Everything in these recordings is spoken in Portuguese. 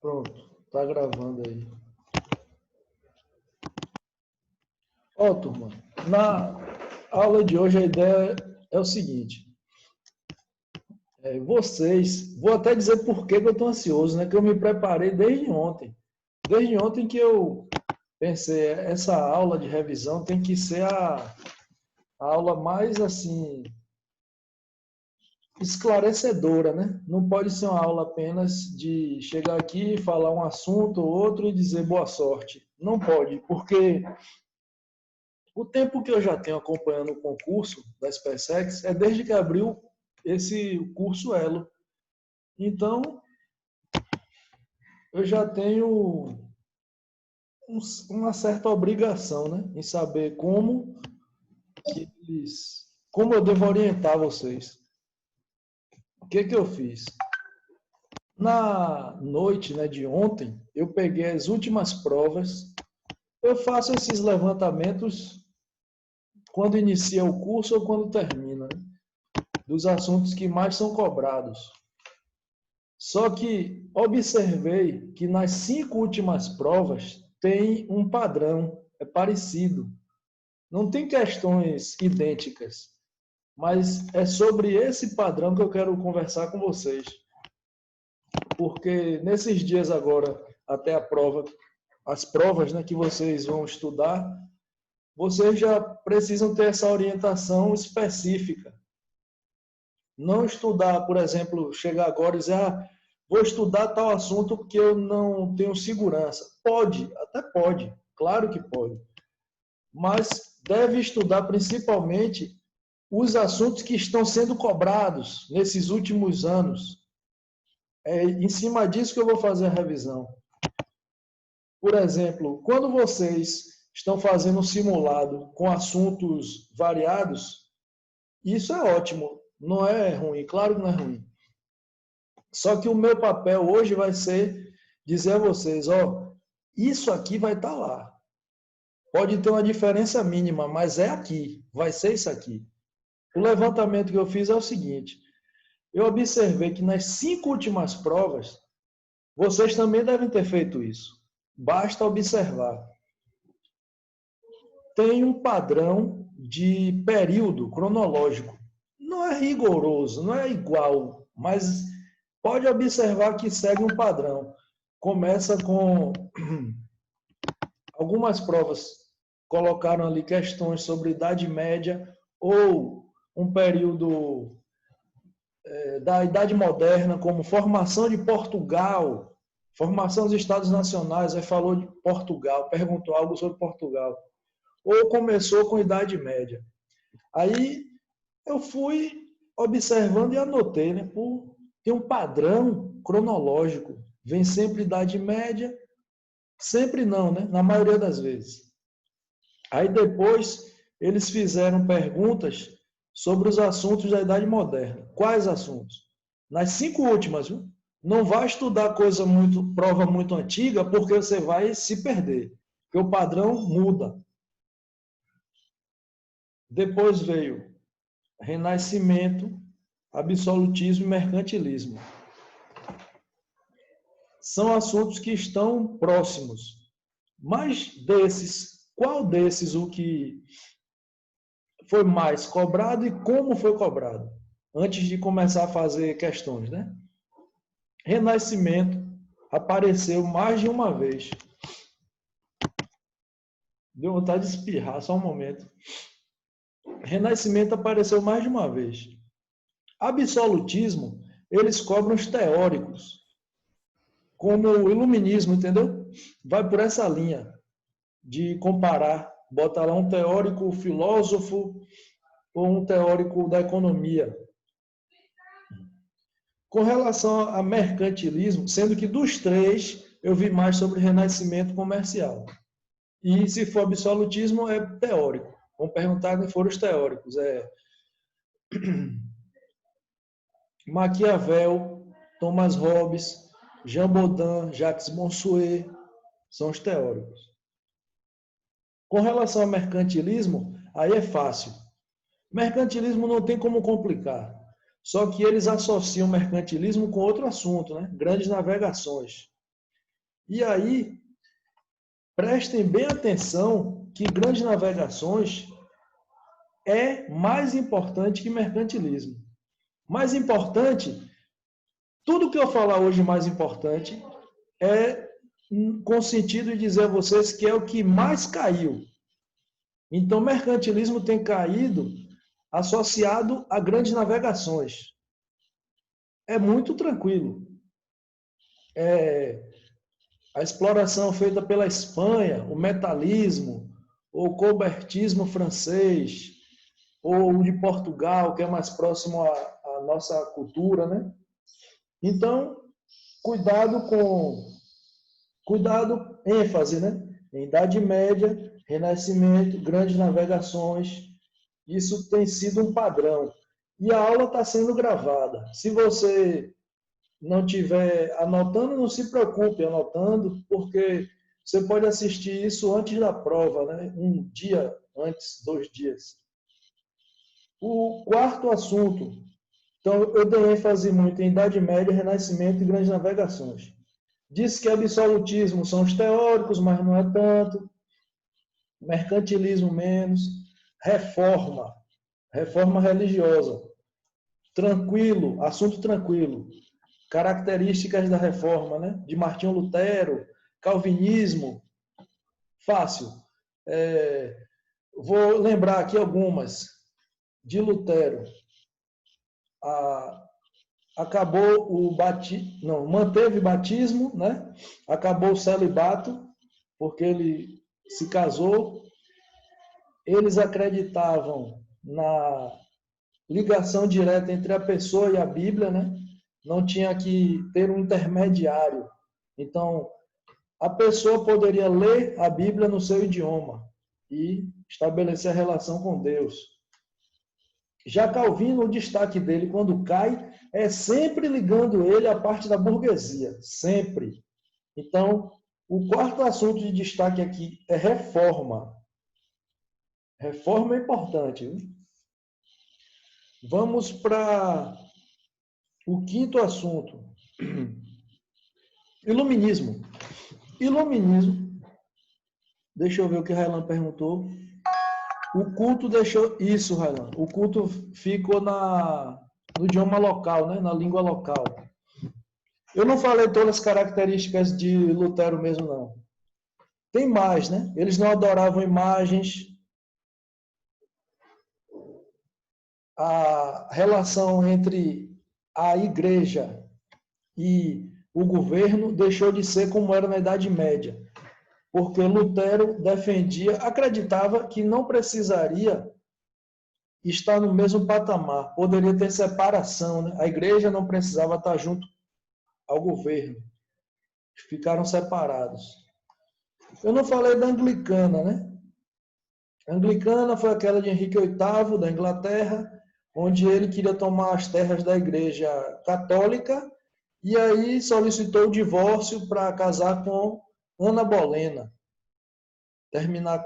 Pronto, tá gravando aí. Ó, turma, na aula de hoje a ideia é o seguinte. Vou até dizer por que eu estou ansioso, né? Que eu me preparei desde ontem. Desde ontem que eu pensei, essa aula de revisão tem que ser a aula mais, assim, esclarecedora, né? Não pode ser uma aula apenas de chegar aqui, falar um assunto ou outro e dizer boa sorte. Não pode, porque o tempo que eu já tenho acompanhando o concurso da SpaceX é desde que abriu esse curso Elo. Então, eu já tenho uma certa obrigação, né, em saber como eu devo orientar vocês. O que eu fiz? Na noite, né, de ontem, eu peguei as últimas provas. Eu faço esses levantamentos quando inicia o curso ou quando termina, né, dos assuntos que mais são cobrados. Só que observei que nas 5 últimas provas tem um padrão, é parecido. Não tem questões idênticas, mas é sobre esse padrão que eu quero conversar com vocês. Porque nesses dias agora, até a prova, as provas, né, que vocês vão estudar, vocês já precisam ter essa orientação específica. Não estudar, por exemplo, chegar agora e dizer, vou estudar tal assunto porque eu não tenho segurança. Pode, até pode, claro que pode. Mas deve estudar principalmente os assuntos que estão sendo cobrados nesses últimos anos. É em cima disso que eu vou fazer a revisão. Por exemplo, quando vocês estão fazendo um simulado com assuntos variados, isso é ótimo, não é ruim, claro que não é ruim. Só que o meu papel hoje vai ser dizer a vocês, isso aqui vai estar lá. Pode ter uma diferença mínima, mas é aqui, vai ser isso aqui. O levantamento que eu fiz é o seguinte, eu observei que nas 5 últimas provas, vocês também devem ter feito isso. Basta observar. Tem um padrão de período cronológico. Não é rigoroso, não é igual, mas pode observar que segue um padrão. Começa com algumas provas colocaram ali questões sobre Idade Média ou um período da Idade Moderna, como formação de Portugal, formação dos Estados Nacionais, aí falou de Portugal, perguntou algo sobre Portugal. Ou começou com Idade Média. Aí eu fui observando e anotei, né? Tem um padrão cronológico. Vem sempre Idade Média, sempre não, né? Na maioria das vezes. Aí depois eles fizeram perguntas sobre os assuntos da Idade Moderna. Quais assuntos? Nas 5 últimas, viu? Não vai estudar prova muito antiga, porque você vai se perder. Porque o padrão muda. Depois veio Renascimento, absolutismo e mercantilismo. São assuntos que estão próximos. Mas qual desses o que foi mais cobrado e como foi cobrado? Antes de começar a fazer questões, né? Renascimento apareceu mais de uma vez. Deu vontade de espirrar, só um momento. Renascimento apareceu mais de uma vez. Absolutismo, eles cobram os teóricos, como o iluminismo, entendeu? Vai por essa linha de comparar, bota lá um teórico filósofo ou um teórico da economia. Com relação a mercantilismo, sendo que dos 3 eu vi mais sobre renascimento comercial. E se for absolutismo, é teórico. Vamos perguntar quem foram os teóricos. Maquiavel, Thomas Hobbes, Jean Baudin, Jacques Monsuet, são os teóricos. Com relação ao mercantilismo, aí é fácil. Mercantilismo não tem como complicar. Só que eles associam mercantilismo com outro assunto, né? Grandes navegações. E aí, prestem bem atenção que grandes navegações é mais importante que mercantilismo. Mais importante, tudo que eu falar hoje mais importante é com o sentido de dizer a vocês que é o que mais caiu. Então, mercantilismo tem caído associado a grandes navegações. É muito tranquilo. A exploração feita pela Espanha, o metalismo, o cobertismo francês, ou o de Portugal, que é mais próximo à nossa cultura, né? Então, ênfase, né? Em Idade Média, Renascimento, grandes navegações, isso tem sido um padrão. E a aula está sendo gravada. Se você não estiver anotando, não se preocupe anotando, porque você pode assistir isso antes da prova, né? Um dia antes, 2 dias. O quarto assunto, então eu dei ênfase muito em Idade Média, Renascimento e grandes navegações. Diz que absolutismo são os teóricos, mas não é tanto. Mercantilismo menos. Reforma religiosa. Tranquilo, assunto tranquilo. Características da reforma, né? De Martinho Lutero, calvinismo, fácil. Vou lembrar aqui algumas. De Lutero. Acabou o batismo, não, manteve batismo, né? Acabou o celibato, porque ele se casou. Eles acreditavam na ligação direta entre a pessoa e a Bíblia, né? Não tinha que ter um intermediário. Então, a pessoa poderia ler a Bíblia no seu idioma e estabelecer a relação com Deus. Já Calvino, o destaque dele, quando cai, é sempre ligando ele à parte da burguesia. Sempre. Então, o quarto assunto de destaque aqui é reforma. Reforma é importante. Viu? Vamos para o quinto assunto. Iluminismo. Iluminismo. Deixa eu ver o que Railan perguntou. O culto deixou... Isso, Railan. O culto ficou no idioma local, né? Na língua local. Eu não falei todas as características de Lutero mesmo, não. Tem mais, né? Eles não adoravam imagens. A relação entre a igreja e o governo deixou de ser como era na Idade Média, porque Lutero acreditava que não precisaria estar no mesmo patamar, poderia ter separação, né? A igreja não precisava estar junto ao governo, ficaram separados. Eu não falei da anglicana, né? A anglicana foi aquela de Henrique VIII, da Inglaterra, onde ele queria tomar as terras da igreja católica e aí solicitou o divórcio para casar com Ana Bolena. Terminar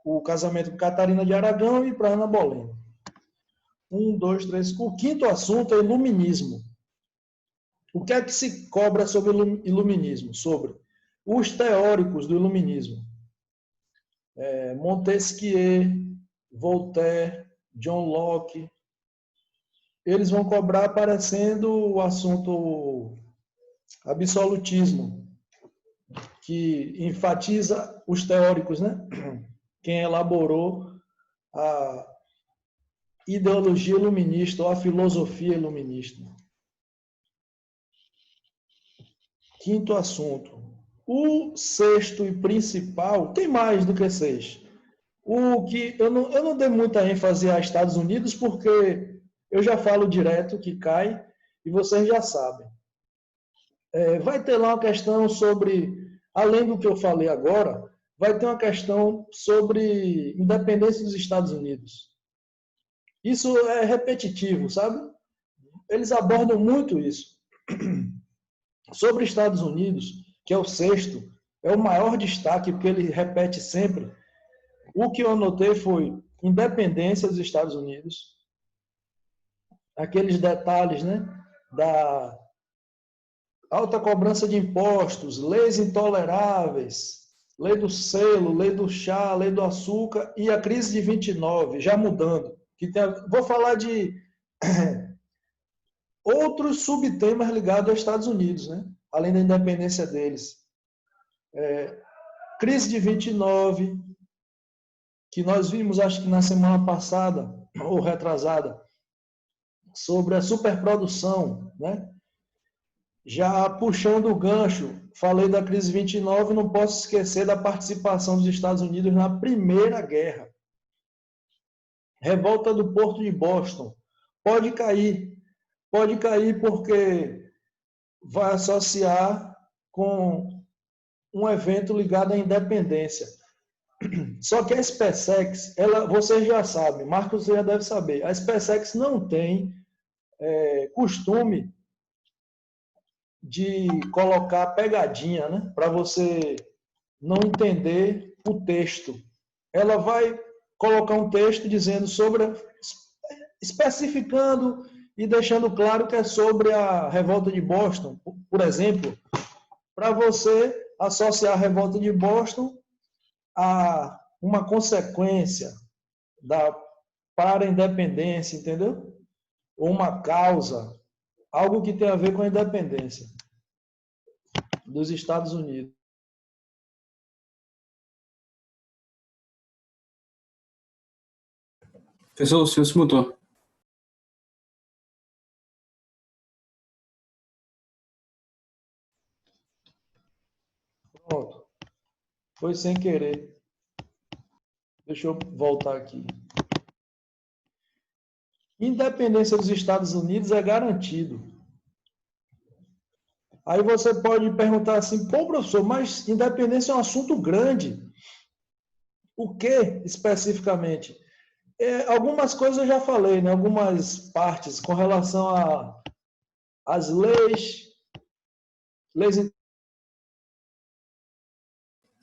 o casamento com Catarina de Aragão e para Ana Bolena. 1, 2, 3. O quinto assunto é iluminismo. O que é que se cobra sobre o iluminismo? Sobre os teóricos do iluminismo. Montesquieu, Voltaire, John Locke. Eles vão cobrar aparecendo o assunto absolutismo, que enfatiza os teóricos, né? Quem elaborou a ideologia iluminista ou a filosofia iluminista. Quinto assunto. O sexto e principal, tem mais do que 6. O que eu não dei muita ênfase aos Estados Unidos, porque eu já falo direto que cai e vocês já sabem. Vai ter lá uma questão sobre, além do que eu falei agora, vai ter uma questão sobre independência dos Estados Unidos. Isso é repetitivo, sabe? Eles abordam muito isso. Sobre Estados Unidos, que é o sexto, é o maior destaque, porque ele repete sempre. O que eu anotei foi independência dos Estados alta cobrança de impostos, leis intoleráveis, lei do selo, lei do chá, lei do açúcar e a crise de 29, já mudando. Vou falar de outros subtemas ligados aos Estados Unidos, né? Além da independência deles. Crise de 29, que nós vimos, acho que na semana passada, ou retrasada, sobre a superprodução, né? Já puxando o gancho, falei da crise 29, não posso esquecer da participação dos Estados Unidos na Primeira Guerra. Revolta do Porto de Boston. Pode cair porque vai associar com um evento ligado à independência. Só que a SpaceX, vocês já sabem, Marcos já deve saber, a SpaceX não tem costume de colocar pegadinha, né? Para você não entender o texto. Ela vai colocar um texto dizendo especificando e deixando claro que é sobre a revolta de Boston, por exemplo, para você associar a revolta de Boston a uma consequência para a independência, entendeu? Ou uma causa, algo que tem a ver com a independência dos Estados Unidos. Professor, o senhor se mutou. Pronto. Foi sem querer. Deixa eu voltar aqui. Independência dos Estados Unidos é garantido. Aí você pode perguntar assim, pô, professor, mas independência é um assunto grande. O que especificamente? Algumas coisas eu já falei, né? Algumas partes com relação às leis.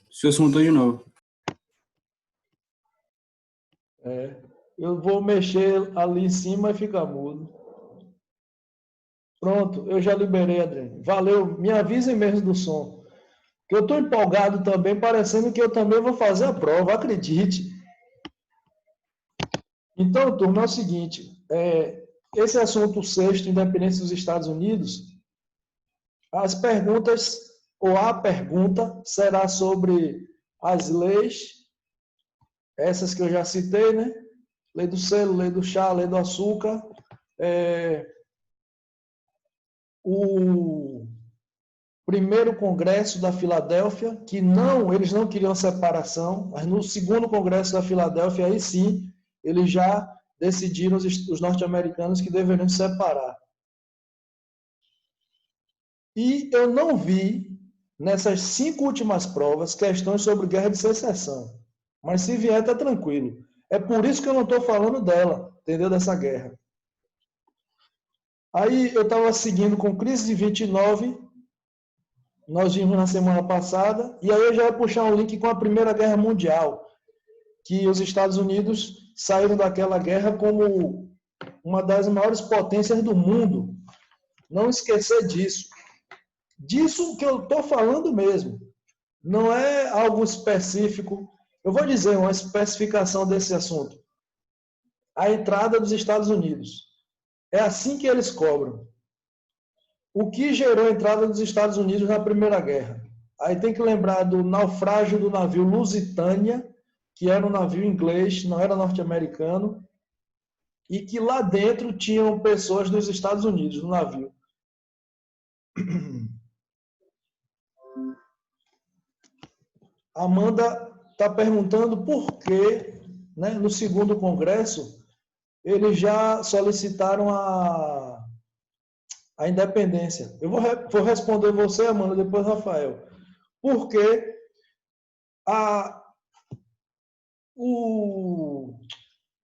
O senhor se mutou de novo. Eu vou mexer ali em cima e fica mudo. Pronto, eu já liberei, Adriano. Valeu, me avisem mesmo do som. Que eu estou empolgado também, parecendo que eu também vou fazer a prova, acredite. Então, turma, é o seguinte, esse assunto sexto, independência dos Estados Unidos, as perguntas, ou a pergunta, será sobre as leis, essas que eu já citei, né? Lei do selo, lei do chá, lei do açúcar, o primeiro congresso da Filadélfia, que eles não queriam separação, mas no segundo congresso da Filadélfia, aí sim, eles já decidiram, os norte-americanos, que deveriam se separar. E eu não vi, nessas 5 últimas provas, questões sobre guerra de secessão. Mas se vier, tá tranquilo. É por isso que eu não estou falando dela, entendeu? Dessa guerra. Aí eu estava seguindo com crise de 29, nós vimos na semana passada, e aí eu já ia puxar um link com a Primeira Guerra Mundial, que os Estados Unidos saíram daquela guerra como uma das maiores potências do mundo. Não esquecer disso. Disso que eu estou falando mesmo. Não é algo específico. Eu vou dizer uma especificação desse assunto. A entrada dos Estados Unidos. É assim que eles cobram. O que gerou a entrada dos Estados Unidos na Primeira Guerra? Aí tem que lembrar do naufrágio do navio Lusitânia, que era um navio inglês, não era norte-americano, e que lá dentro tinham pessoas dos Estados Unidos no navio. Amanda está perguntando por que, né, no segundo congresso, eles já solicitaram a independência. Eu vou responder você, Amanda, depois Rafael. Porque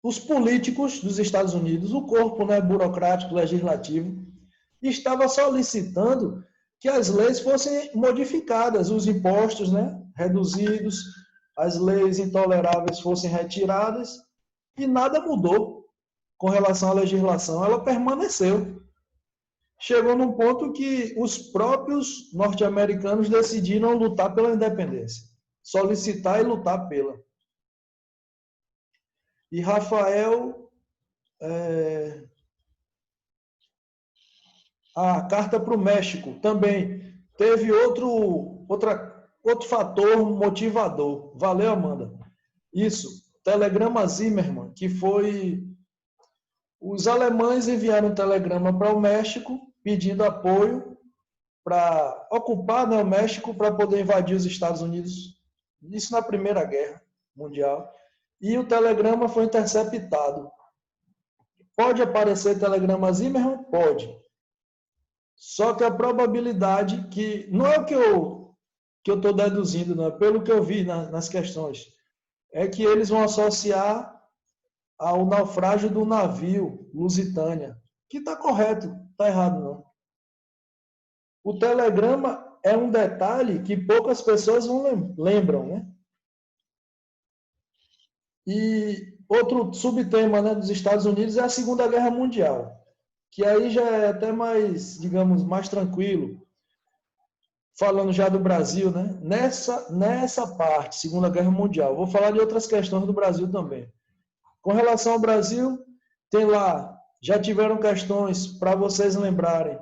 os políticos dos Estados Unidos, o corpo, né, burocrático, legislativo, estava solicitando que as leis fossem modificadas, os impostos, né, reduzidos, as leis intoleráveis fossem retiradas, e nada mudou com relação à legislação, ela permaneceu. chegou num ponto que os próprios norte-americanos decidiram lutar pela independência, solicitar e lutar pela. E Rafael, a carta para o México também teve outro fator motivador. Valeu, Amanda. Isso, telegrama Zimmermann, que foi... Os alemães enviaram um telegrama para o México pedindo apoio para ocupar, né, o México para poder invadir os Estados Unidos. Isso na Primeira Guerra Mundial. E o telegrama foi interceptado. Pode aparecer telegrama Zimmermann? Pode. Só que a probabilidade que... Não é o que eu estou deduzindo, não, é pelo que eu vi nas questões. É que eles vão associar ao naufrágio do navio Lusitânia. Que está correto, está errado não. O telegrama é um detalhe que poucas pessoas lembram, né? E outro subtema, né, dos Estados Unidos é a Segunda Guerra Mundial, que aí já é até mais, digamos, mais tranquilo. Falando já do Brasil, né? Nessa parte, Segunda Guerra Mundial, vou falar de outras questões do Brasil também. Com relação ao Brasil, tem lá, já tiveram questões para vocês lembrarem.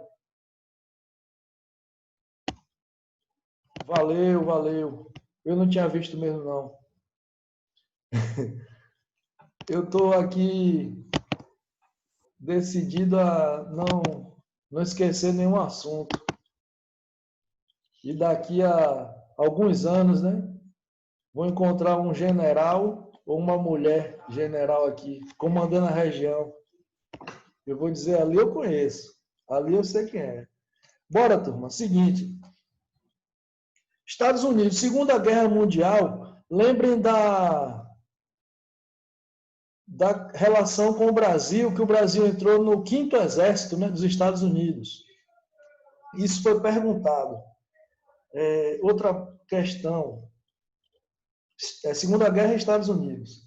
Valeu, valeu. Eu não tinha visto mesmo, não. Eu estou aqui decidido a não esquecer nenhum assunto. E daqui a alguns anos, né, vou encontrar um general ou uma mulher general aqui, comandando a região. Eu vou dizer, ali eu conheço, ali eu sei quem é. Bora, turma. Seguinte. Estados Unidos, Segunda Guerra Mundial, lembrem da relação com o Brasil, que o Brasil entrou no 5º Exército, né, dos Estados Unidos. Isso foi perguntado. Outra questão, Segunda Guerra e Estados Unidos.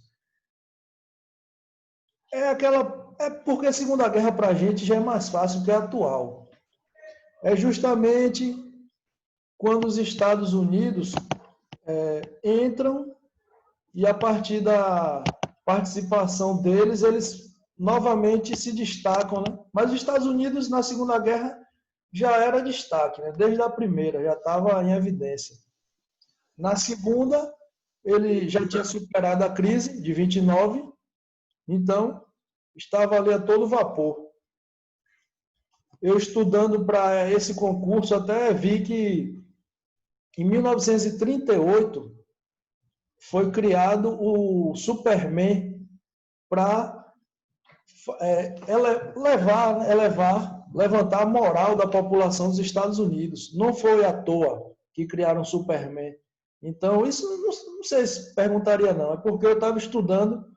Porque a Segunda Guerra para a gente já é mais fácil que a atual. É justamente quando os Estados Unidos entram e a partir da participação deles, eles novamente se destacam, né? Mas os Estados Unidos na Segunda Guerra já era destaque, né? Desde a primeira, já estava em evidência. Na segunda, ele já tinha superado a crise de 29, então estava ali a todo vapor. Eu estudando para esse concurso até vi que em 1938 foi criado o Superman para levantar a moral da população dos Estados Unidos. Não foi à toa que criaram o Superman. Então, isso não sei se perguntaria não, é porque eu estava estudando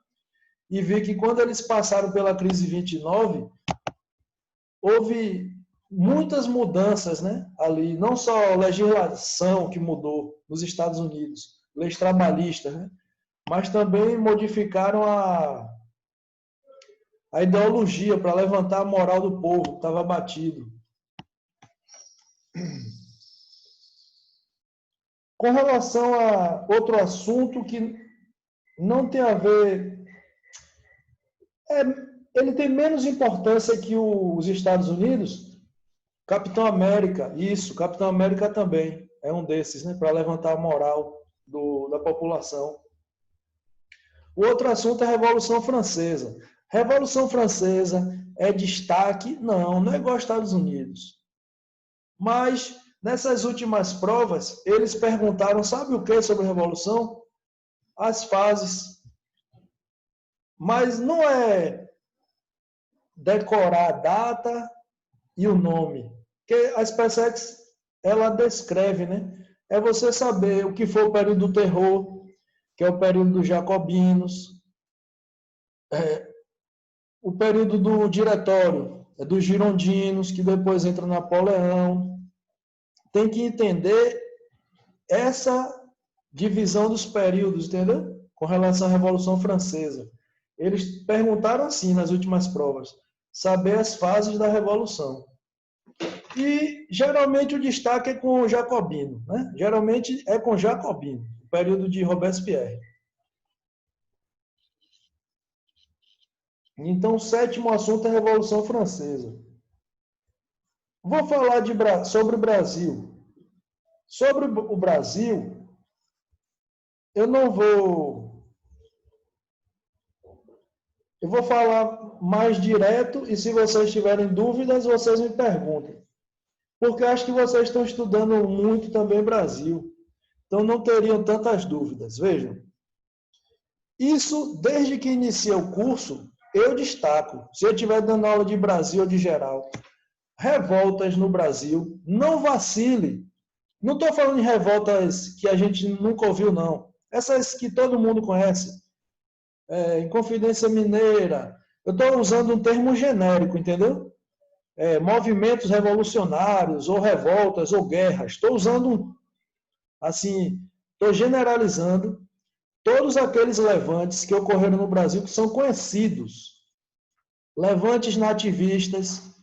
e vi que quando eles passaram pela crise 29, houve muitas mudanças, né, ali, não só a legislação que mudou nos Estados Unidos, leis trabalhistas, né, mas também modificaram a ideologia para levantar a moral do povo que estava abatido. Com relação a outro assunto que não tem a ver... ele tem menos importância que os Estados Unidos. Capitão América, isso, Capitão América também é um desses, né, para levantar a moral da população. O outro assunto é a Revolução Francesa. Revolução Francesa é destaque? Não é igual aos Estados Unidos. Mas, nessas últimas provas, eles perguntaram, sabe o que sobre a Revolução? As fases. Mas não é decorar a data e o nome. Porque a SpaceX, ela descreve, né? É você saber o que foi o período do terror, que é o período dos jacobinos, o período do diretório, dos girondinos, que depois entra Napoleão. Tem que entender essa divisão dos períodos, entendeu? Com relação à Revolução Francesa. Eles perguntaram assim nas últimas provas, saber as fases da Revolução. E geralmente o destaque é com o Jacobino, né? Geralmente é com Jacobino, o período de Robespierre. Então, o sétimo assunto é a Revolução Francesa. Vou falar sobre o Brasil. Sobre o Brasil, eu não vou... Eu vou falar mais direto e se vocês tiverem dúvidas, vocês me perguntem. Porque eu acho que vocês estão estudando muito também Brasil. Então não teriam tantas dúvidas. Vejam. Isso, desde que iniciei o curso, eu destaco. Se eu estiver dando aula de Brasil ou de geral, revoltas no Brasil, não vacile. Não estou falando de revoltas que a gente nunca ouviu, não. Essas que todo mundo conhece. Inconfidência Mineira. Eu estou usando um termo genérico, entendeu? Movimentos revolucionários, ou revoltas, ou guerras. Estou usando, assim, estou generalizando todos aqueles levantes que ocorreram no Brasil que são conhecidos. Levantes nativistas,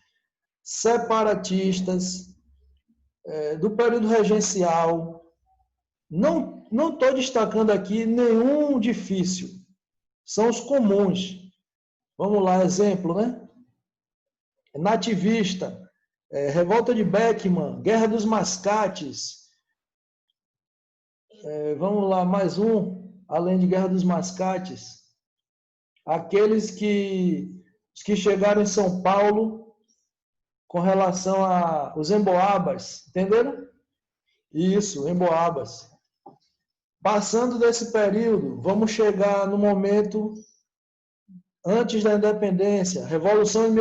separatistas, do período regencial. Não estou destacando aqui nenhum difícil. São os comuns. Vamos lá, exemplo, né? Nativista, Revolta de Beckman, Guerra dos Mascates. Vamos lá, mais um, além de Guerra dos Mascates. Aqueles que chegaram em São Paulo com relação aos emboabas, entenderam? Isso, emboabas. Passando desse período, vamos chegar no momento antes da independência, Revolução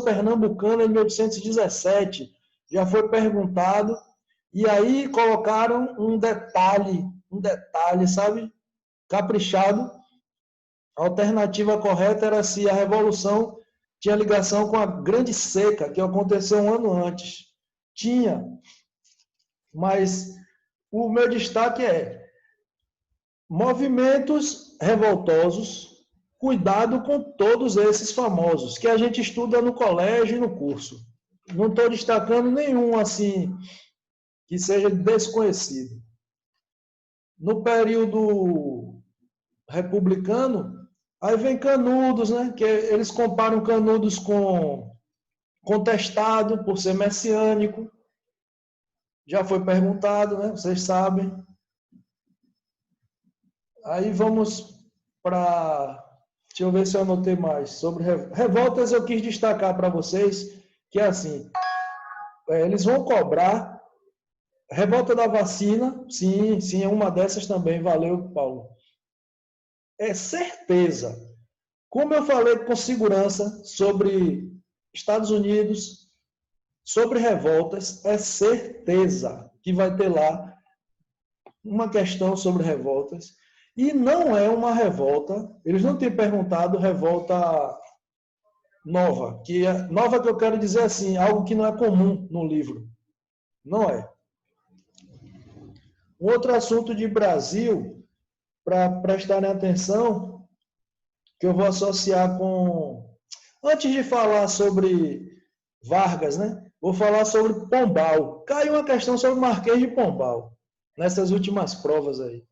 Pernambucana em 1817, já foi perguntado, e aí colocaram um detalhe, sabe, caprichado. A alternativa correta era se a Revolução tinha ligação com a Grande Seca, que aconteceu um ano antes. Tinha, mas o meu destaque é movimentos revoltosos. Cuidado com todos esses famosos, que a gente estuda no colégio e no curso. Não estou destacando nenhum, assim, que seja desconhecido. No período republicano, aí vem Canudos, né? Que eles comparam Canudos com Contestado, por ser messiânico. Já foi perguntado, né? Vocês sabem. Aí vamos para... Deixa eu ver se eu anotei mais. Sobre revoltas, eu quis destacar para vocês que é assim, eles vão cobrar revolta da vacina, sim, é uma dessas também. Valeu, Paulo. É certeza. Como eu falei com segurança sobre Estados Unidos, sobre revoltas, é certeza que vai ter lá uma questão sobre revoltas. E não é uma revolta, eles não têm perguntado revolta nova, nova que eu quero dizer assim, algo que não é comum no livro. Não é. Um outro assunto de Brasil, para prestarem atenção, que eu vou associar com... Antes de falar sobre Vargas, né? Vou falar sobre Pombal. Caiu uma questão sobre o Marquês de Pombal, nessas últimas provas aí.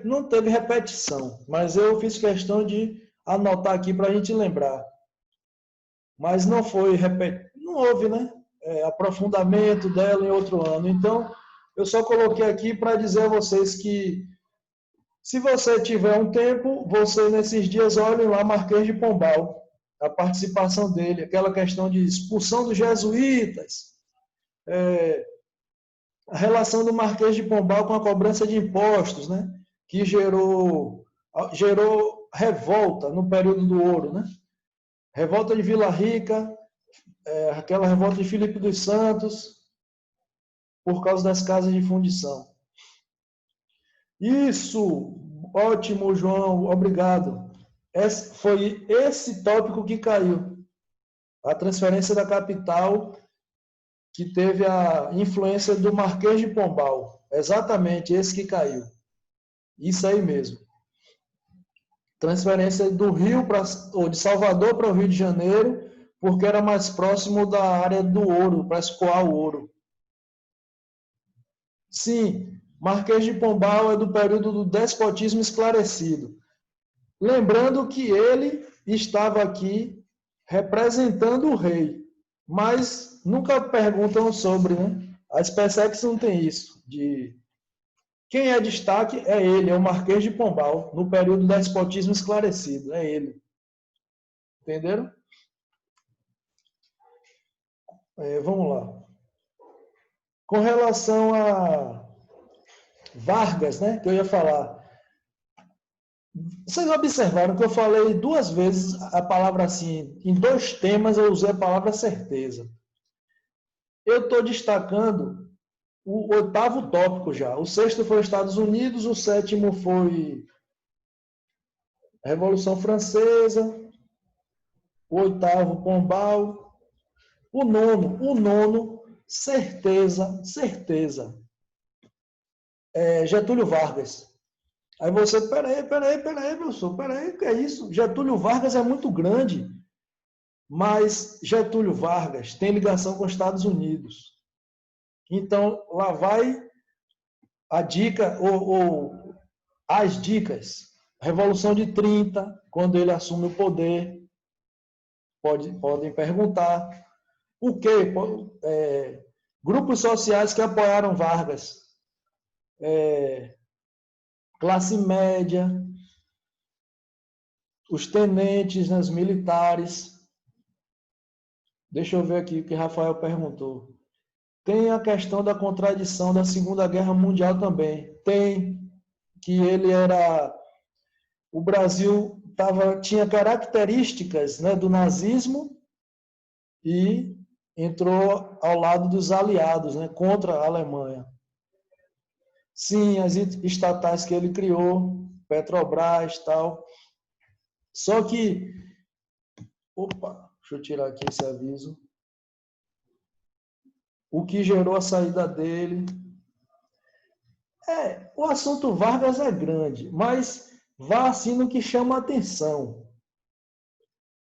Não teve repetição, mas eu fiz questão de anotar aqui para a gente lembrar. Mas não houve, né? Aprofundamento dela em outro ano. Então, eu só coloquei aqui para dizer a vocês que, se você tiver um tempo, você nesses dias olhem lá Marquês de Pombal, a participação dele, aquela questão de expulsão dos jesuítas, a relação do Marquês de Pombal com a cobrança de impostos, né? Que gerou revolta no período do ouro, né? Revolta de Vila Rica, aquela revolta de Filipe dos Santos, por causa das casas de fundição. Isso, ótimo, João, obrigado. Foi esse tópico que caiu. A transferência da capital, que teve a influência do Marquês de Pombal. Exatamente, esse que caiu. Isso aí mesmo. Transferência do Rio, ou de Salvador para o Rio de Janeiro, porque era mais próximo da área do ouro, para escoar o ouro. Sim, Marquês de Pombal é do período do despotismo esclarecido. Lembrando que ele estava aqui representando o rei, mas nunca perguntam sobre, né? A SpaceX não tem isso. Quem é destaque é ele, é o Marquês de Pombal, no período do despotismo esclarecido, é ele. Entenderam? Vamos lá. Com relação a Vargas, né, que eu ia falar. Vocês observaram que eu falei 2 vezes a palavra assim, em 2 temas eu usei a palavra certeza. Eu estou destacando o 8º tópico já. O 6º foi os Estados Unidos, o 7º foi a Revolução Francesa, o 8º Pombal, o 9º, certeza, Getúlio Vargas. Aí você, peraí, professor, peraí, o que é isso? Getúlio Vargas é muito grande, mas Getúlio Vargas tem ligação com os Estados Unidos. Então, lá vai a dica, ou as dicas. Revolução de 30, quando ele assume o poder, podem perguntar. O quê? Grupos sociais que apoiaram Vargas. Classe média, os tenentes, né, os militares. Deixa eu ver aqui o que Rafael perguntou. Tem a questão da contradição da Segunda Guerra Mundial também. Tem, que ele era... O Brasil tinha características, né, do nazismo e entrou ao lado dos aliados, né, contra a Alemanha. Sim, as estatais que ele criou, Petrobras e tal. Só que... Opa, deixa eu tirar aqui esse aviso. O que gerou a saída dele... O assunto Vargas é grande, mas vá assim no que chama a atenção.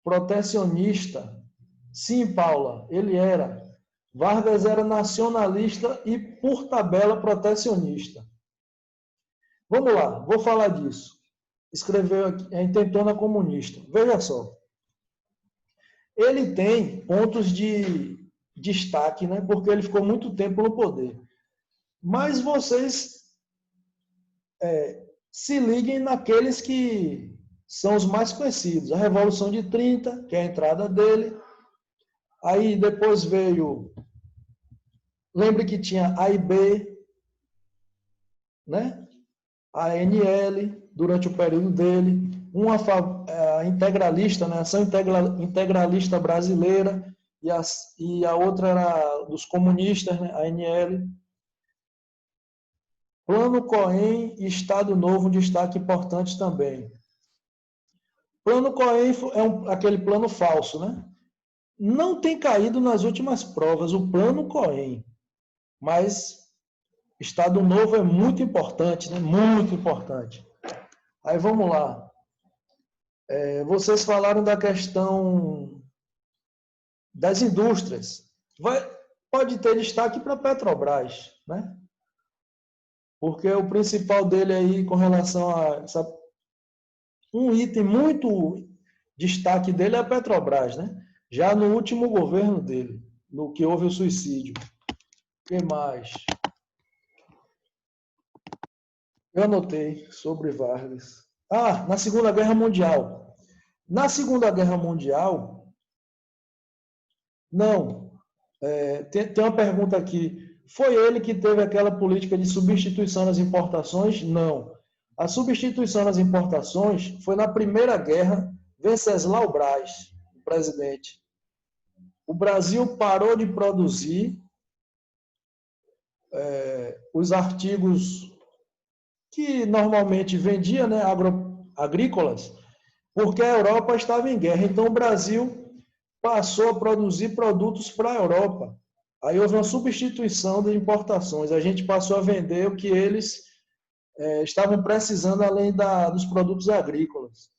Protecionista. Sim, Paula, ele era. Vargas era nacionalista e, por tabela, protecionista. Vamos lá, vou falar disso. Escreveu aqui, a intentona comunista. Veja só. Ele tem pontos de destaque, né? Porque ele ficou muito tempo no poder. Mas vocês se liguem naqueles que são os mais conhecidos. A Revolução de 30, que é a entrada dele. Aí depois veio... Lembre que tinha A e B, né? A ANL, durante o período dele. Uma integralista, né? Ação Integralista Brasileira, e a outra era dos comunistas, né? A ANL. Plano Cohen e Estado Novo, um destaque importante também. Plano Cohen é aquele plano falso, né? Não tem caído nas últimas provas o Plano Cohen, mas Estado Novo é muito importante, né? Muito importante. Aí vamos lá. Vocês falaram da questão das indústrias. Pode ter destaque para a Petrobras, né? Porque o principal dele aí, com relação a um item muito destaque dele é a Petrobras, né? Já no último governo dele, no que houve o suicídio. O que mais? Eu anotei sobre Vargas. Na Segunda Guerra Mundial. Na Segunda Guerra Mundial, não. Tem uma pergunta aqui. Foi ele que teve aquela política de substituição das importações? Não. A substituição das importações foi na Primeira Guerra, Venceslau Braz, o presidente. O Brasil parou de produzir os artigos que normalmente vendia, né, agrícolas, porque a Europa estava em guerra. Então, o Brasil passou a produzir produtos para a Europa. Aí houve uma substituição de importações. A gente passou a vender o que eles estavam precisando, além dos produtos agrícolas.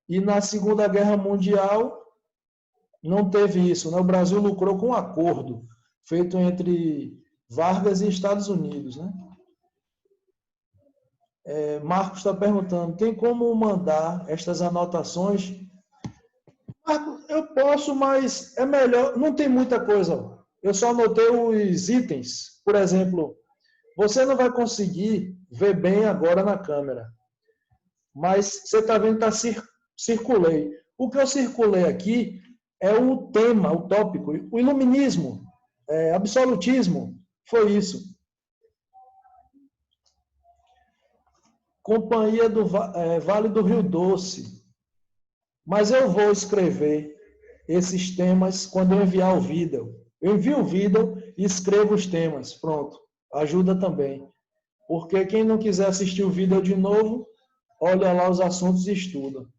E na Segunda Guerra Mundial, não teve isso, né? O Brasil lucrou com um acordo feito entre Vargas e Estados Unidos, né? Marcos está perguntando, tem como mandar estas anotações? Marcos, eu posso, mas é melhor, não tem muita coisa. Eu só anotei os itens. Por exemplo, você não vai conseguir ver bem agora na câmera, mas você está vendo que circulei. O que eu circulei aqui é o tema, o tópico, o iluminismo, absolutismo, foi isso. Companhia do Vale do Rio Doce. Mas eu vou escrever esses temas quando eu enviar o vídeo. Eu envio o vídeo e escrevo os temas. Pronto. Ajuda também. Porque quem não quiser assistir o vídeo de novo, olha lá os assuntos e estuda.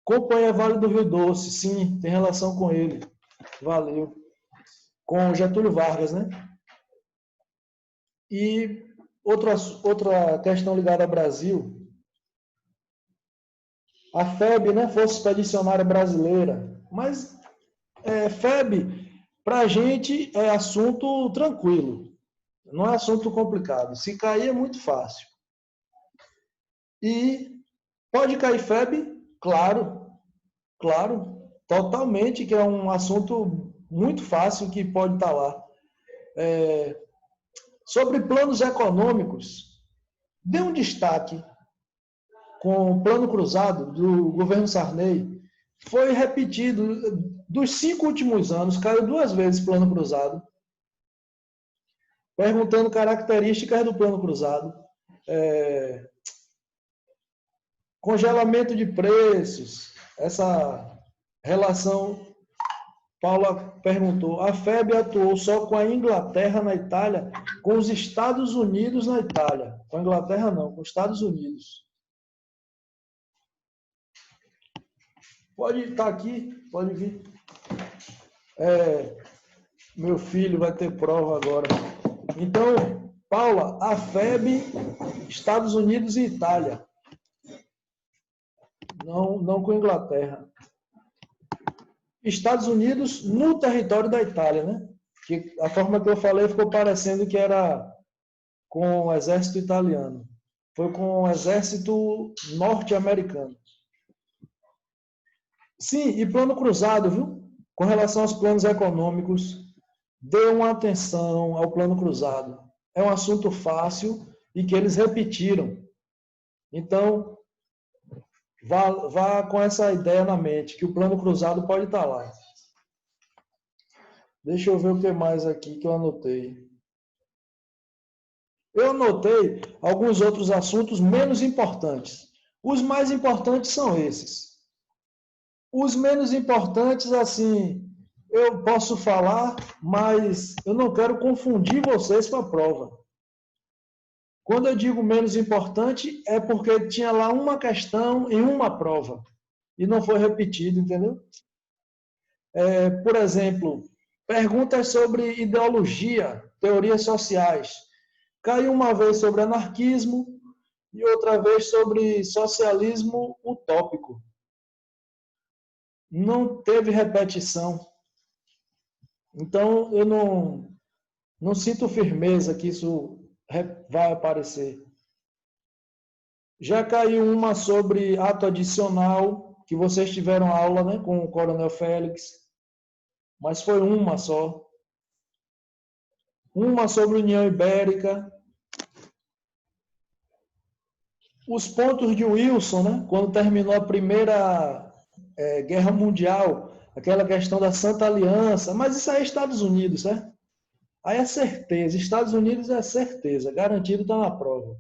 Companhia Vale do Rio Doce, sim, tem relação com ele. Valeu. Com Getúlio Vargas, né? E outra questão ligada ao Brasil. A FEB, né? Força Expedicionária Brasileira. Mas FEB, para a gente, é assunto tranquilo. Não é assunto complicado. Se cair, é muito fácil. E pode cair FEB? Claro, totalmente, que é um assunto muito fácil que pode estar lá. Sobre planos econômicos, dê um destaque com o plano cruzado do governo Sarney. Foi repetido, dos 5 últimos anos, caiu 2 vezes plano cruzado, perguntando características do plano cruzado. Congelamento de preços, essa relação. Paula perguntou, a FEB atuou só com a Inglaterra na Itália, com os Estados Unidos na Itália. Com a Inglaterra não, com os Estados Unidos. Pode estar aqui, pode vir. Meu filho vai ter prova agora. Então, Paula, a FEB, Estados Unidos e Itália. Não com a Inglaterra. Estados Unidos no território da Itália, né? Que a forma que eu falei ficou parecendo que era com o exército italiano. Foi com o exército norte-americano. Sim, e plano cruzado, viu? Com relação aos planos econômicos, dê uma atenção ao plano cruzado. É um assunto fácil e que eles repetiram. Então, vá com essa ideia na mente, que o plano cruzado pode estar lá. Deixa eu ver o que mais aqui que eu anotei. Eu anotei alguns outros assuntos menos importantes. Os mais importantes são esses. Os menos importantes, assim, eu posso falar, mas eu não quero confundir vocês com a prova. Quando eu digo menos importante, é porque tinha lá uma questão em uma prova e não foi repetido, entendeu? Por exemplo, perguntas sobre ideologia, teorias sociais. Caiu uma vez sobre anarquismo e outra vez sobre socialismo utópico. Não teve repetição. Então, eu não sinto firmeza que isso vai aparecer. Já caiu uma sobre ato adicional, que vocês tiveram aula, né, com o Coronel Félix, mas foi uma só. Uma sobre União Ibérica. Os pontos de Wilson, né, quando terminou a Primeira Guerra Mundial, aquela questão da Santa Aliança, mas isso aí é Estados Unidos, certo? Aí é certeza, Estados Unidos é certeza, garantido está na prova.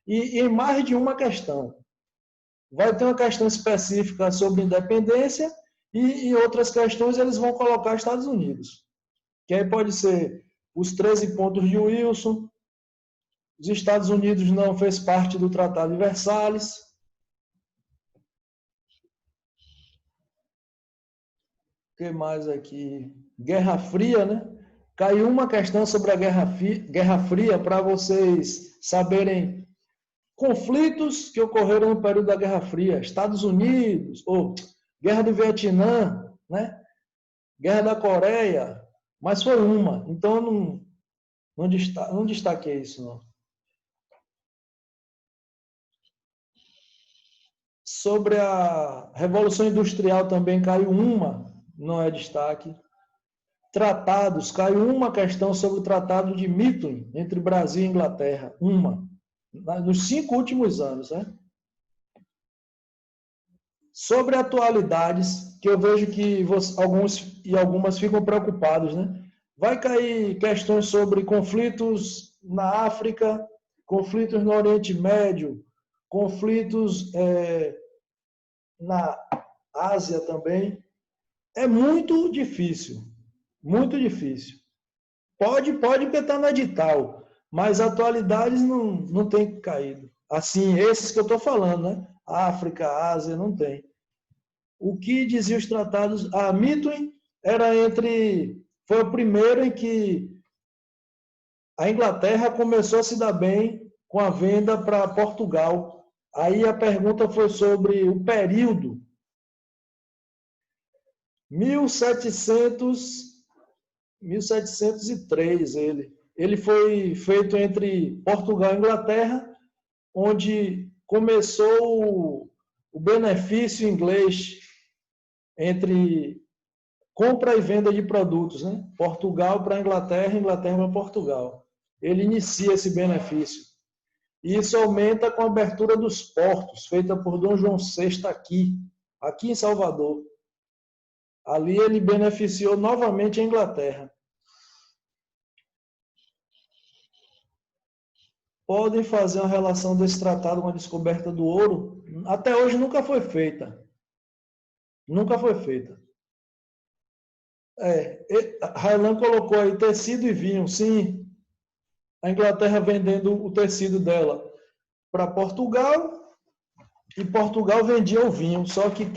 E em mais de uma questão. Vai ter uma questão específica sobre independência e em outras questões eles vão colocar Estados Unidos. Que aí pode ser os 13 pontos de Wilson, os Estados Unidos não fez parte do Tratado de Versalhes. O que mais aqui? Guerra Fria, né? Caiu uma questão sobre a Guerra Fria para vocês saberem conflitos que ocorreram no período da Guerra Fria. Estados Unidos, ou Guerra do Vietnã, né? Guerra da Coreia, mas foi uma. Então, eu não destaquei isso, não. Sobre a Revolução Industrial também caiu uma, não é destaque. Tratados, caiu uma questão sobre o Tratado de Methuen entre Brasil e Inglaterra, uma, nos 5 últimos anos, né? Sobre atualidades, que eu vejo que alguns e algumas ficam preocupados, né? Vai cair questões sobre conflitos na África, conflitos no Oriente Médio, conflitos na Ásia também. É muito difícil, muito difícil. Pode porque está no edital, mas atualidades não tem caído. Assim, esses que eu estou falando, né? África, Ásia, não tem. O que diziam os tratados? A Methuen foi o primeiro em que a Inglaterra começou a se dar bem com a venda para Portugal. Aí a pergunta foi sobre o período 1703, ele foi feito entre Portugal e Inglaterra, onde começou o benefício inglês entre compra e venda de produtos, né? Portugal para Inglaterra, Inglaterra para Portugal. Ele inicia esse benefício. E isso aumenta com a abertura dos portos, feita por Dom João VI aqui em Salvador. Ali ele beneficiou novamente a Inglaterra. Podem fazer uma relação desse tratado com a descoberta do ouro? Até hoje nunca foi feita. Nunca foi feita. Raylan colocou aí tecido e vinho. Sim, a Inglaterra vendendo o tecido dela para Portugal e Portugal vendia o vinho. Só que